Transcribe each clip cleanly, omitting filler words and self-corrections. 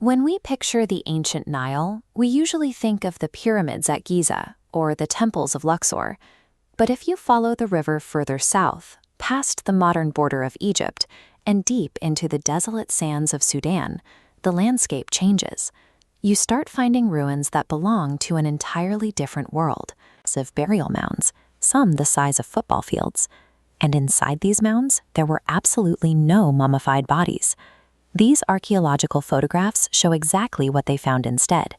When we picture the ancient Nile, we usually think of the pyramids at Giza or the temples of Luxor. But if you follow the river further south, past the modern border of Egypt, and deep into the desolate sands of Sudan, the landscape changes. You start finding ruins that belong to an entirely different world. Massive burial mounds, some the size of football fields. And inside these mounds, there were absolutely no mummified bodies. These archaeological photographs show exactly what they found instead.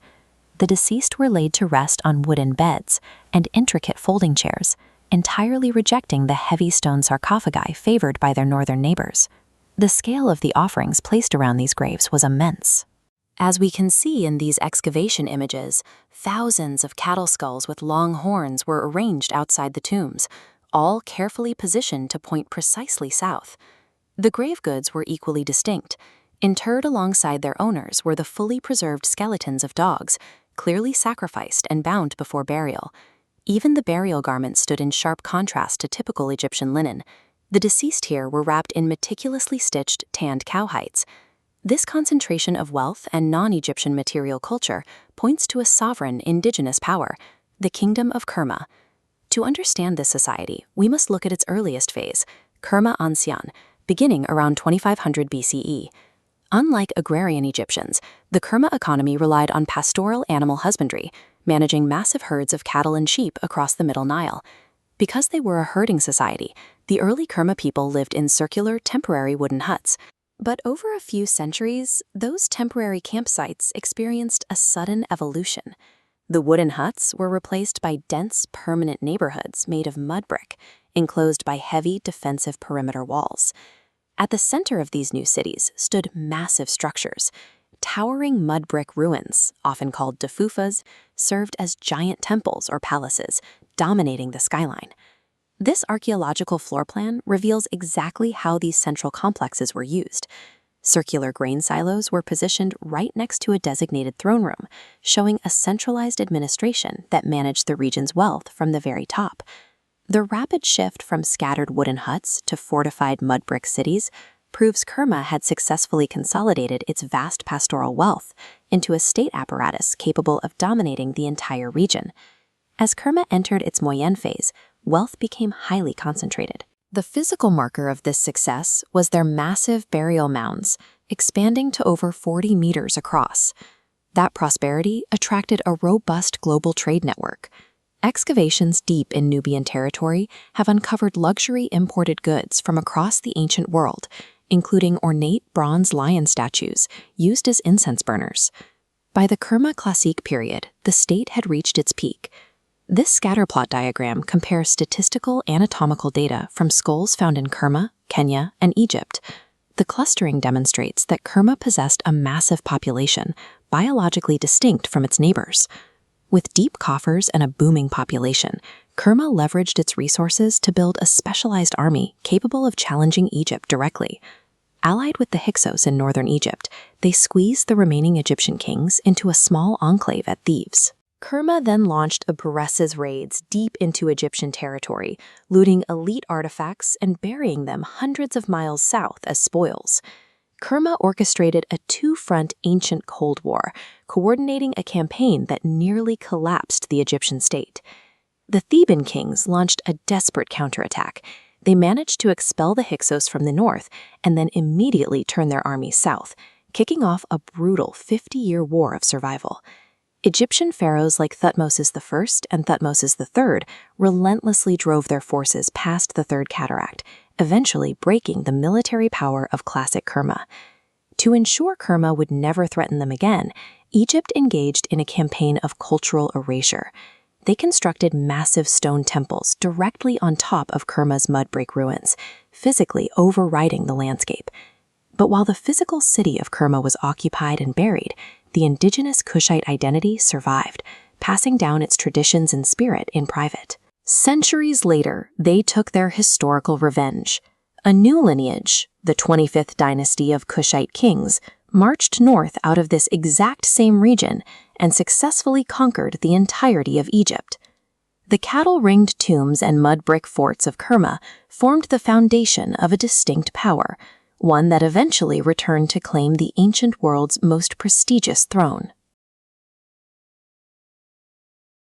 The deceased were laid to rest on wooden beds and intricate folding chairs, entirely rejecting the heavy stone sarcophagi favored by their northern neighbors. The scale of the offerings placed around these graves was immense. As we can see in these excavation images, thousands of cattle skulls with long horns were arranged outside the tombs, all carefully positioned to point precisely south. The grave goods were equally distinct. Interred alongside their owners were the fully preserved skeletons of dogs, clearly sacrificed and bound before burial. Even the burial garments stood in sharp contrast to typical Egyptian linen. The deceased here were wrapped in meticulously stitched, tanned cowhides. This concentration of wealth and non-Egyptian material culture points to a sovereign indigenous power, the Kingdom of Kerma. To understand this society, we must look at its earliest phase, Kerma Ancien, beginning around 2500 BCE. Unlike agrarian Egyptians, the Kerma economy relied on pastoral animal husbandry, managing massive herds of cattle and sheep across the Middle Nile. Because they were a herding society, the early Kerma people lived in circular, temporary wooden huts. But over a few centuries, those temporary campsites experienced a sudden evolution. The wooden huts were replaced by dense, permanent neighborhoods made of mud brick, enclosed by heavy defensive perimeter walls. At the center of these new cities stood massive structures. Towering mud brick ruins, often called dafufas, served as giant temples or palaces, dominating the skyline. This archaeological floor plan reveals exactly how these central complexes were used. Circular grain silos were positioned right next to a designated throne room, showing a centralized administration that managed the region's wealth from the very top. The rapid shift from scattered wooden huts to fortified mud brick cities proves Kerma had successfully consolidated its vast pastoral wealth into a state apparatus capable of dominating the entire region. As Kerma entered its moyenne phase, wealth became highly concentrated. The physical marker of this success was their massive burial mounds, expanding to over 40 meters across. That prosperity attracted a robust global trade network. Excavations deep in Nubian territory have uncovered luxury imported goods from across the ancient world, including ornate bronze lion statues used as incense burners. By the Kerma Classique period, the state had reached its peak. This scatterplot diagram compares statistical anatomical data from skulls found in Kerma, Kenya, and Egypt. The clustering demonstrates that Kerma possessed a massive population, biologically distinct from its neighbors. With deep coffers and a booming population, Kerma leveraged its resources to build a specialized army capable of challenging Egypt directly. Allied with the Hyksos in northern Egypt, they squeezed the remaining Egyptian kings into a small enclave at Thebes. Kerma then launched Abares's raids deep into Egyptian territory, looting elite artifacts and burying them hundreds of miles south as spoils. Kerma orchestrated a two-front ancient Cold War, coordinating a campaign that nearly collapsed the Egyptian state. The Theban kings launched a desperate counterattack. They managed to expel the Hyksos from the north and then immediately turn their armies south, kicking off a brutal 50-year war of survival. Egyptian pharaohs like Thutmose I and Thutmose III relentlessly drove their forces past the Third Cataract, eventually breaking the military power of classic Kerma. To ensure Kerma would never threaten them again, Egypt engaged in a campaign of cultural erasure. They constructed massive stone temples directly on top of Kerma's mud brick ruins, physically overriding the landscape. But while the physical city of Kerma was occupied and buried, the indigenous Kushite identity survived, passing down its traditions and spirit in private. Centuries later, they took their historical revenge. A new lineage, the 25th dynasty of Kushite kings, marched north out of this exact same region and successfully conquered the entirety of Egypt. The cattle-ringed tombs and mud brick forts of Kerma formed the foundation of a distinct power, one that eventually returned to claim the ancient world's most prestigious throne.